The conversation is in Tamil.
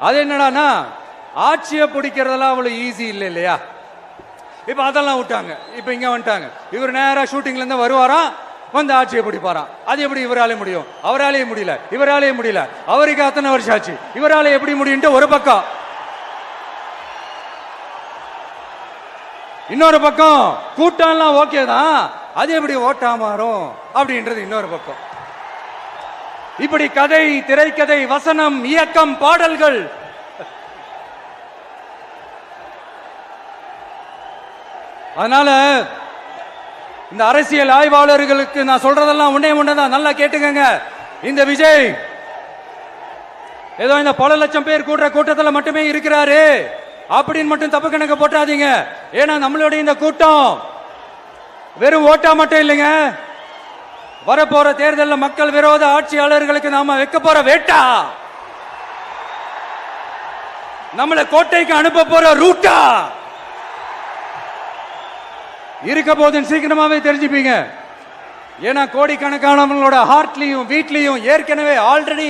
அது என்னடானா ஆட்சியை பிடிக்கிறதெல்லாம் அவ்வளவு ஈஸி இல்லை இல்லையா? இப்ப அதெல்லாம் விட்டாங்க. இப்ப இங்க வந்துட்டாங்க. இவர் நேரா ஷூட்டிங்ல இருந்து வருவாராம், வந்து ஆட்சியை பிடிப்பாராம். அது எப்படி இவராலே முடியும்? அவராலே முடியல, இவராலே முடியல. அவருக்கு அத்தனை வருஷம் ஆச்சு, இவராலே எப்படி முடியும்? ஒரு பக்கம். இன்னொரு பக்கம் கூட்டம்லாம் ஓகே தான், அது எப்படி ஓட்டா மாறும் அப்படின்றது இன்னொரு பக்கம். இப்படி கதை, திரைக்கதை, வசனம், இயக்கம், பாடல்கள், அதனால இந்த அரசியல் ஆய்வாளர்களுக்கு நான் சொல்றதெல்லாம் ஒன்னே ஒண்ணுதான், நல்லா கேட்டுக்கங்க. இந்த விஜய் ஏதோ இந்த பல லட்சம் பேர் கூடுற கூட்டத்தில் மட்டுமே இருக்கிறாரு அப்படின்னு மட்டும் தப்பு கணக்கு போட்டாதீங்க. ஏன்னா நம்மளுடைய இந்த கூட்டம் வெறும் ஓட்டா மட்டும் இல்லைங்க, வரப்போற தேர்தலில் மக்கள் விரோத ஆட்சியாளர்களுக்கு நாம வைக்க போற வேட்டா, நம்மளை கோட்டைக்கு அனுப்ப போற ரூட்டா இருக்க போதுன்னு சீக்கிரமாவே தெரிஞ்சுப்பீங்க. ஏன்னா கோடிக்கணக்கானவங்களோட ஹார்ட்லயும் வீட்லயும் ஏற்கனவே ஆல்ரெடி